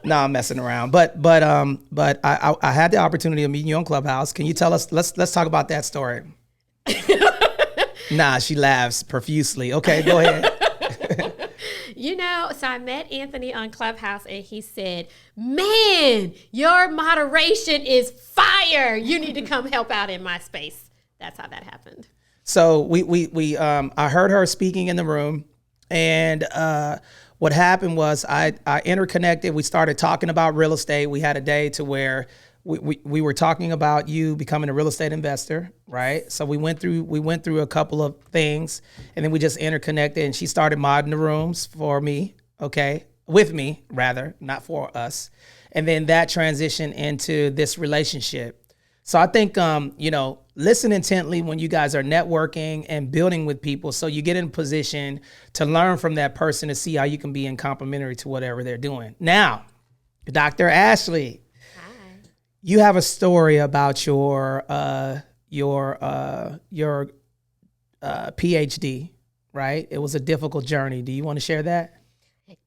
No, I'm messing around. But I had the opportunity of meeting you on Clubhouse. Can you tell us? Let's talk about that story. Nah, she laughs profusely. Okay, go ahead. So I met Anthony on Clubhouse and he said, man, your moderation is fire. You need to come help out in my space. That's how that happened. So I heard her speaking in the room, and what happened was I interconnected. We started talking about real estate. We had a day to where we were talking about you becoming a real estate investor, right? So we went through a couple of things, and then we just interconnected, and she started modding the rooms for me, okay? With me, rather, not for us. And then that transitioned into this relationship. So I think, listen intently when you guys are networking and building with people, so you get in a position to learn from that person to see how you can be in complementary to whatever they're doing. Now, Dr. Ashley. You have a story about your PhD, right? It was a difficult journey. Do you want to share that?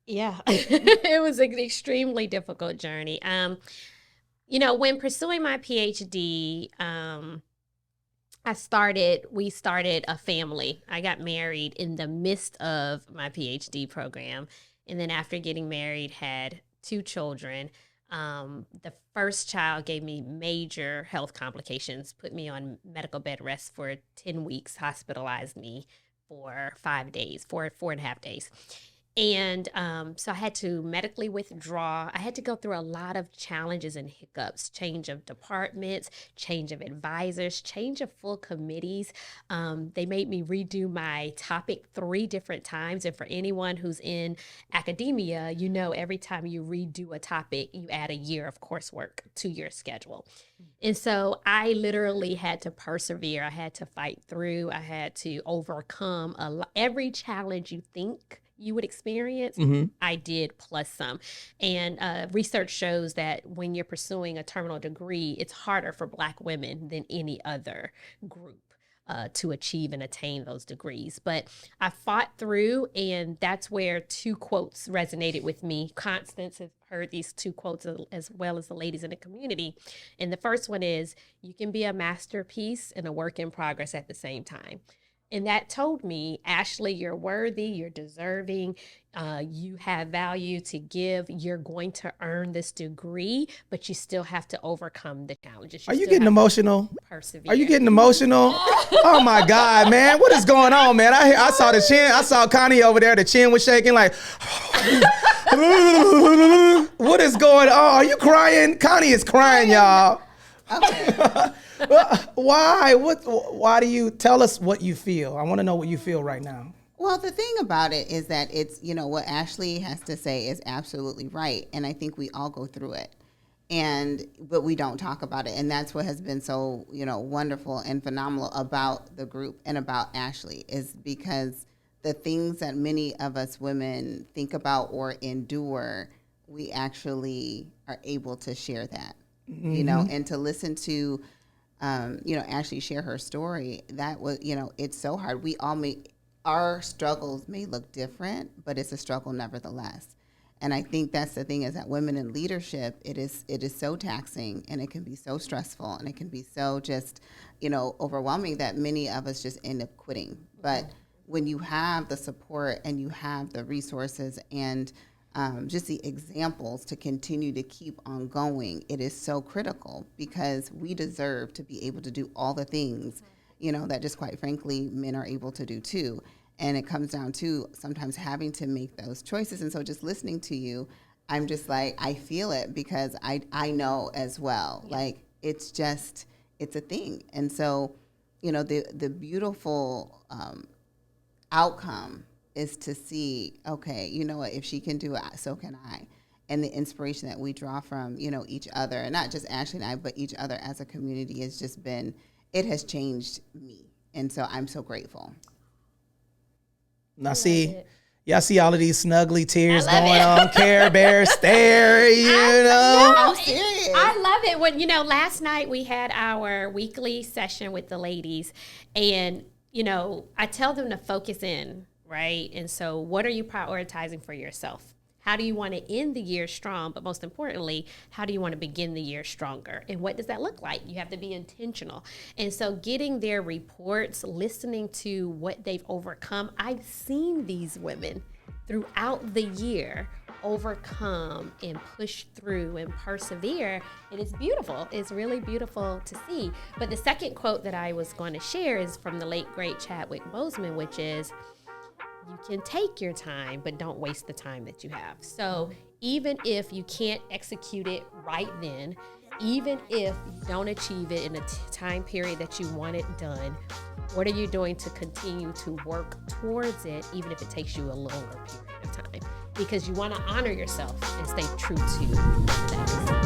Yeah, it was an extremely difficult journey. When pursuing my PhD, we started a family. I got married in the midst of my PhD program. And then after getting married, had 2 children. The first child gave me major health complications, put me on medical bed rest for 10 weeks, hospitalized me for 5 days, 4.5 days. And so I had to medically withdraw. I had to go through a lot of challenges and hiccups, change of departments, change of advisors, change of full committees. They made me redo my topic 3 different times. And for anyone who's in academia, every time you redo a topic, you add a year of coursework to your schedule. And so I literally had to persevere. I had to fight through. I had to overcome every challenge you think you would experience, I did plus some. And research shows that when you're pursuing a terminal degree, it's harder for Black women than any other group to achieve and attain those degrees. But I fought through, and that's where 2 quotes resonated with me. Constance has heard these 2 quotes as well as the ladies in the community. And the first one is, you can be a masterpiece and a work in progress at the same time. And that told me, Ashley, you're worthy, you're deserving, you have value to give, you're going to earn this degree, but you still have to overcome the challenges. Are you getting emotional? Persevere. Are you getting emotional? Oh my God, man. What is going on, man? I saw the chin. I saw Connie over there. The chin was shaking like, what is going on? Are you crying? Connie is crying, y'all. Okay. Why? Why do you tell us what you feel? I want to know what you feel right now. Well, the thing about it is that it's, what Ashley has to say is absolutely right. And I think we all go through it. But we don't talk about it. And that's what has been so, wonderful and phenomenal about the group and about Ashley, is because the things that many of us women think about or endure, we actually are able to share that, and to listen to Ashley share her story. That was, it's so hard. We all our struggles may look different, but it's a struggle nevertheless. And I think that's the thing, is that women in leadership, it is so taxing, and it can be so stressful, and it can be so just, overwhelming that many of us just end up quitting. But when you have the support and you have the resources and just the examples to continue to keep on going, it is so critical, because we deserve to be able to do all the things, that just quite frankly men are able to do too. And it comes down to sometimes having to make those choices. And so just listening to you, I'm just like, I feel it, because I know as well. Yeah. Like, it's a thing. And so, the beautiful outcome is to see, okay, you know what, if she can do it, so can I. And the inspiration that we draw from, each other, and not just Ashley and I, but each other as a community, has just been, it has changed me. And so I'm so grateful. Now y'all see all of these snuggly tears going on, Care Bear stare, I'm serious. I love it. When, last night we had our weekly session with the ladies, and, I tell them to focus in, right? And so what are you prioritizing for yourself? How do you want to end the year strong? But most importantly, how do you want to begin the year stronger? And what does that look like? You have to be intentional. And so getting their reports, listening to what they've overcome. I've seen these women throughout the year overcome and push through and persevere. And it's beautiful. It's really beautiful to see. But the second quote that I was going to share is from the late, great Chadwick Boseman, which is, you can take your time, but don't waste the time that you have. So even if you can't execute it right then, even if you don't achieve it in a time period that you want it done, what are you doing to continue to work towards it, even if it takes you a longer period of time? Because you want to honor yourself and stay true to that.